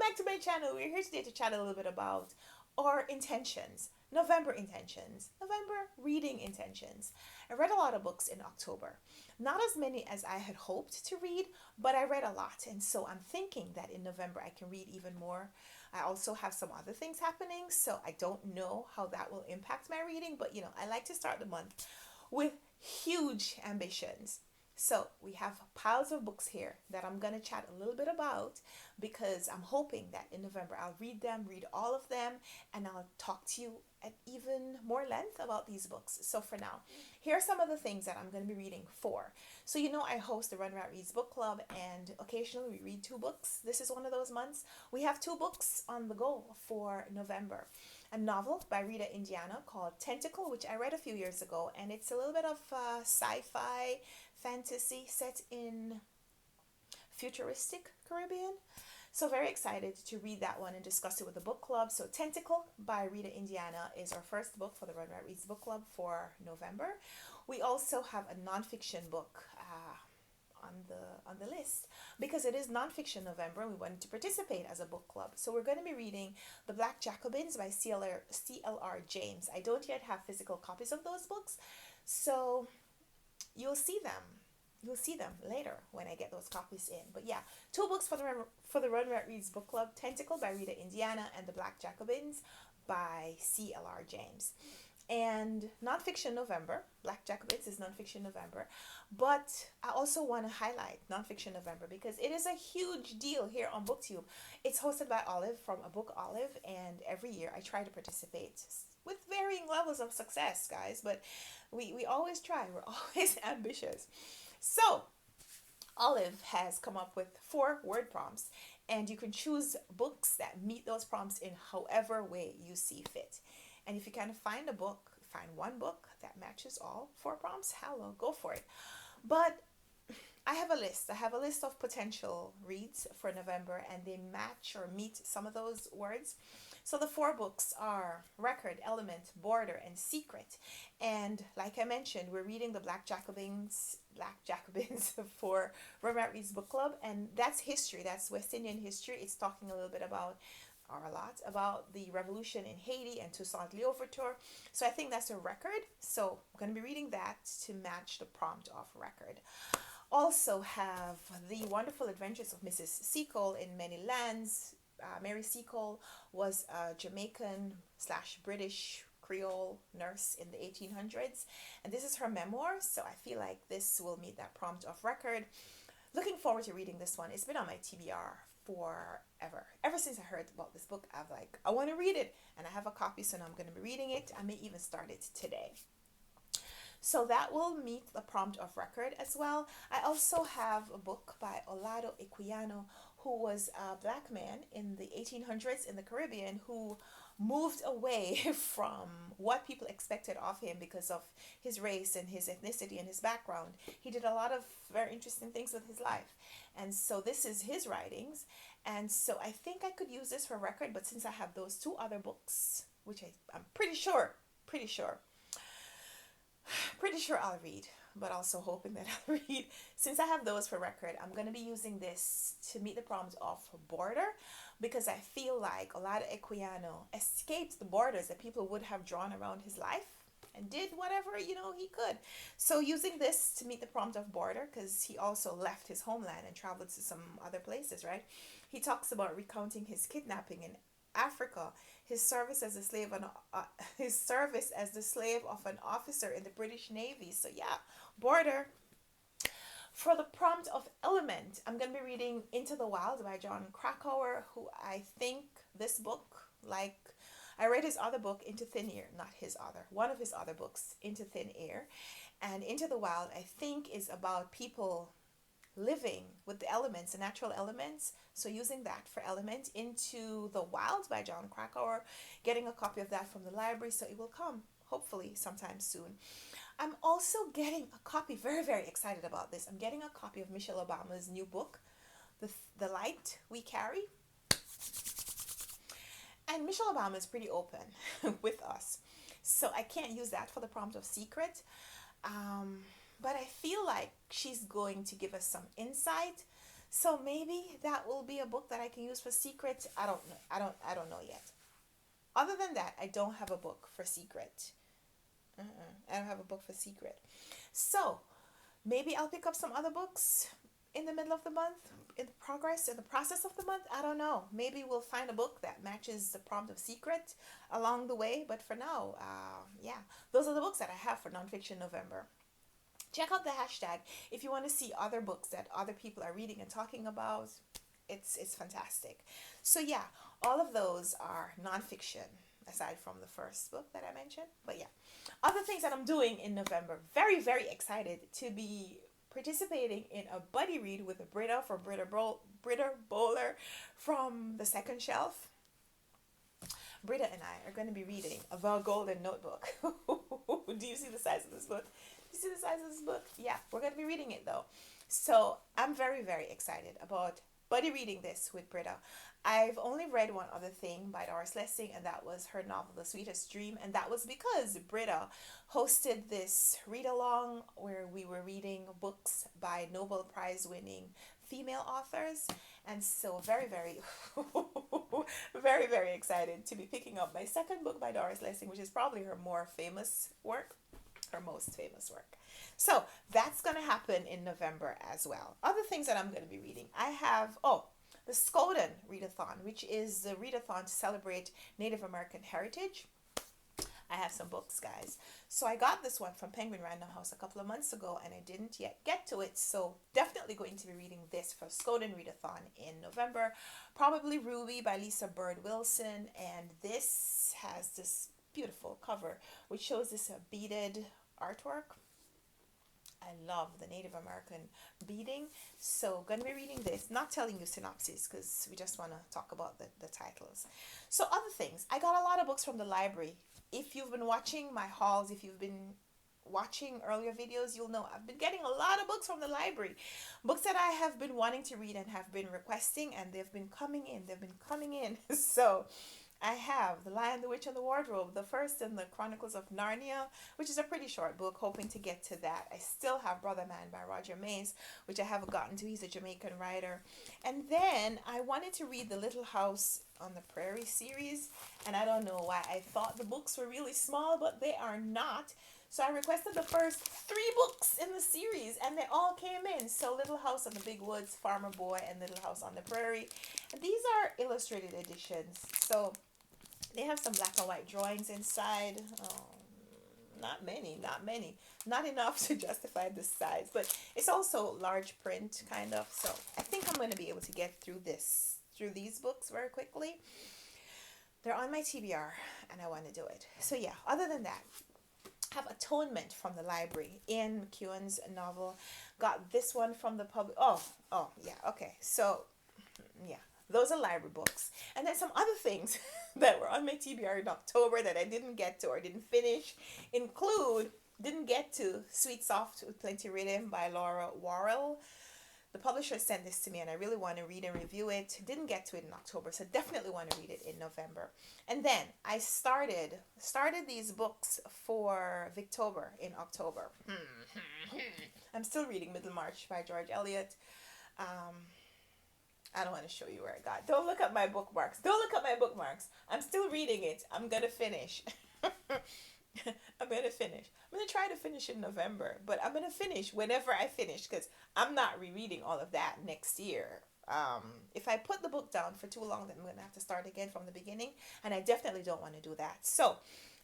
back to my channel. We're here today to chat a little bit about our intentions, November intentions, November reading intentions. I read a lot of books in October. Not as many as I had hoped to read, but I read a lot. And so I'm thinking that in November I can read even more. I also have some other things happening, so I don't know how that will impact my reading, but I like to start the month with huge ambitions. So we have piles of books here that I'm going to chat a little bit about because I'm hoping that in November I'll read them, read all of them, and I'll talk to you at even more length about these books. So for now, here are some of the things that I'm going to be reading for. So I host the Runwright Reads book club, and occasionally we read two books. This is one of those months. We have two books on the go for November. A novel by Rita Indiana called Tentacle, which I read a few years ago, and it's a little bit of sci-fi fantasy set in futuristic Caribbean. So very excited to read that one and discuss it with the book club. So Tentacle by Rita Indiana is our first book for the Runwright Reads book club for November. We also have a nonfiction book on the list because it is nonfiction November. We wanted to participate as a book club, so we're going to be reading The Black Jacobins by C.L.R. James. I don't yet have physical copies of those books, so you'll see them later when I get those copies in. But yeah, two books for the Runwright Reads book club: Tentacle by Rita Indiana and The Black Jacobins by C.L.R. James. And nonfiction November, Black Jacobins is nonfiction November, but I also want to highlight nonfiction November because it is a huge deal here on BookTube. It's hosted by Olive from A Book Olive, and every year I try to participate with varying levels of success, guys, but we always try. We're always ambitious. So Olive has come up with 4 word prompts, and you can choose books that meet those prompts in however way you see fit. And if you can find one book that matches all 4 prompts, hello, go for it. But I have a list. I have a list of potential reads for November, and they match or meet some of those words. So the 4 books are Record, Element, Border, and Secret. And like I mentioned, we're reading the Black Jacobins for Runwright Reads Book Club, and that's history. That's West Indian history. It's talking a little bit about or a lot about the revolution in Haiti and Toussaint Louverture. So I think that's a record. So I'm going to be reading that to match the prompt of record. Also have The Wonderful Adventures of Mrs. Seacole in Many Lands. Mary Seacole was a Jamaican / British Creole nurse in the 1800s. And this is her memoir. So I feel like this will meet that prompt of record. Looking forward to reading this one. It's been on my TBR forever. Ever since I heard about this book, I want to read it, and I have a copy, so now I'm going to be reading it. I may even start it today. So that will meet the prompt of record as well. I also have a book by Olado Equiano, who was a black man in the 1800s in the Caribbean who moved away from what people expected of him because of his race and his ethnicity and his background. He did a lot of very interesting things with his life. And so this is his writings. And so I think I could use this for record, but since I have those 2 other books, which I'm pretty sure I'll read, but also hoping that I'll read. Since I have those for record, I'm going to be using this to meet the prompt of border because I feel like Olado Equiano escaped the borders that people would have drawn around his life and did whatever, he could. So using this to meet the prompt of border, because he also left his homeland and traveled to some other places, right? He talks about recounting his kidnapping in Africa, his service as the slave of an officer in the British Navy. So yeah, border. For the prompt of element, I'm going to be reading Into the Wild by John Krakauer, who I think this book, like I read his other book, Into Thin Air, one of his other books, Into Thin Air, and Into the Wild, I think, is about people living with the elements, the natural elements. So using that for element. Into the Wild by John Krakauer, getting a copy of that from the library, so it will come hopefully sometime soon. I'm also getting a copy, very, very excited about this. I'm getting a copy of Michelle Obama's new book, The Light We Carry. And Michelle Obama is pretty open with us. So I can't use that for the prompt of secret. But I feel like she's going to give us some insight So maybe that will be a book that I can use for secret. I don't know. I don't know yet. Other than that, I don't have a book for secret. I don't have a book for secret. So maybe I'll pick up some other books in the middle of the month, in the process of the month. I don't know. Maybe we'll find a book that matches the prompt of secret along the way. But for now, yeah, those are the books that I have for nonfiction November. Check out the hashtag if you want to see other books that other people are reading and talking about. It's fantastic. So yeah, all of those are nonfiction aside from the first book that I mentioned. But yeah, other things that I'm doing in November. Very very excited to be participating in a buddy read with a Britta Bowler from the Second Shelf. Britta and I are going to be reading The Golden Notebook. Do you see the size of this book? Do you see the size of this book? Yeah, we're going to be reading it though. So I'm very, very excited about buddy reading this with Britta. I've only read one other thing by Doris Lessing, and that was her novel The Sweetest Dream, and that was because Britta hosted this read along where we were reading books by Nobel Prize winning female authors. And so very very very very excited to be picking up my second book by Doris Lessing, which is probably her more famous work, her most famous work. So that's going to happen in November as well. Other things that I'm going to be reading, I have the Skoden Readathon, which is the readathon to celebrate Native American heritage. I have some books, guys. So I got this one from Penguin Random House a couple of months ago, and I didn't yet get to it. So definitely going to be reading this for Skoden Readathon in November. Probably Ruby by Lisa Bird Wilson, and this has this beautiful cover which shows this beaded artwork. I love the Native American beading. So going to be reading this, not telling you synopsis because we just want to talk about the titles. So other things, I got a lot of books from the library. If you've been watching my hauls, if you've been watching earlier videos, you'll know I've been getting a lot of books from the library. Books that I have been wanting to read and have been requesting, and they've been coming in. They've been coming in. So I have The Lion, the Witch, and the Wardrobe, the first in the Chronicles of Narnia, which is a pretty short book, hoping to get to that. I still have Brother Man by Roger Mays, which I haven't gotten to. He's a Jamaican writer. And then I wanted to read the Little House on the Prairie series, and I don't know why. I thought the books were really small, but they are not. So I requested the first 3 books in the series, and they all came in. So Little House on the Big Woods, Farmer Boy, and Little House on the Prairie. And these are illustrated editions. So they have some black and white drawings inside. Not many. Not enough to justify the size. But it's also large print, kind of. So I think I'm going to be able to get through these books very quickly. They're on my TBR, and I want to do it. So yeah, other than that, I have Atonement from the library, Ian McEwan's novel. Got this one from the public. Oh, yeah, okay. So, yeah. Those are library books. And then some other things that were on my TBR in October that I didn't get to or didn't finish didn't get to Sweet Soft with Plenty Rhythm by Laura Worrell. The publisher sent this to me and I really want to read and review it. Didn't get to it in October, so definitely want to read it in November. And then I started these books for Victober in October. I'm still reading Middlemarch by George Eliot. I don't want to show you where I got. Don't look at my bookmarks. I'm still reading it. I'm going to finish. I'm going to try to finish in November, but I'm going to finish whenever I finish because I'm not rereading all of that next year. If I put the book down for too long, then I'm going to have to start again from the beginning, and I definitely don't want to do that. So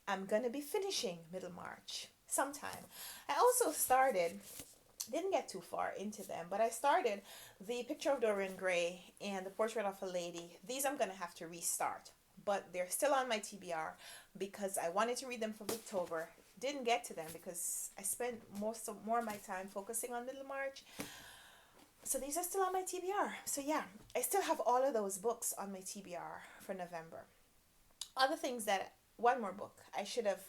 I'm going to be finishing Middlemarch sometime. I also didn't get too far into them, but I started The Picture of Dorian Gray and The Portrait of a Lady. These I'm going to have to restart, but they're still on my TBR because I wanted to read them for October. Didn't get to them because I spent more of my time focusing on Middlemarch. So these are still on my TBR. So yeah, I still have all of those books on my TBR for November. Other things one more book. I should have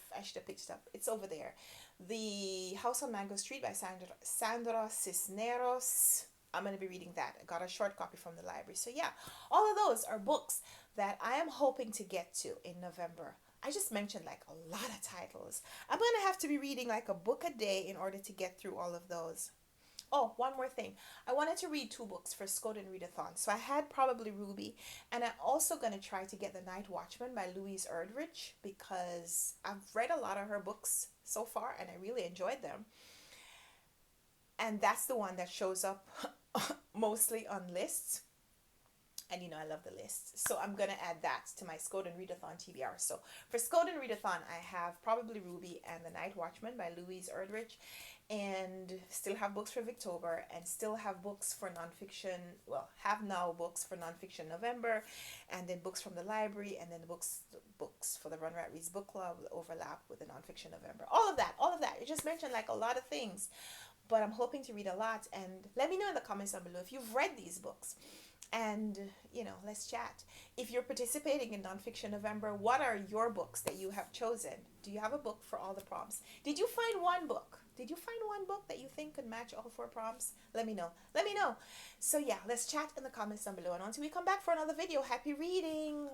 picked it up. It's over there. The House on Mango Street by Sandra Cisneros. I'm going to be reading that. I got a short copy from the library. So yeah, all of those are books that I am hoping to get to in November. I just mentioned like a lot of titles. I'm going to have to be reading like a book a day in order to get through all of those. Oh, one more thing. I wanted to read two books for Skoden Readathon. So I had probably Ruby, and I'm also going to try to get The Night Watchman by Louise Erdrich because I've read a lot of her books so far and I really enjoyed them. And that's the one that shows up mostly on lists. And you know, I love the list. So I'm going to add that to my Skoden Readathon TBR. So for Skoden Readathon, I have probably Ruby and The Night Watchman by Louise Erdrich, and still have books for Victober, and still have books for nonfiction. Well, have now books for nonfiction November, and then books from the library, and then books for the Runwright Reads book club overlap with the nonfiction November. All of that. You just mentioned like a lot of things, but I'm hoping to read a lot. And let me know in the comments down below if you've read these books. And you know, let's chat. If you're participating in Nonfiction November, what are your books that you have chosen? Do you have a book for all the prompts? Did you find one book? Did you find one book that you think could match all four prompts? Let me know. Let me know. So yeah, let's chat in the comments down below. And until we come back for another video, happy reading.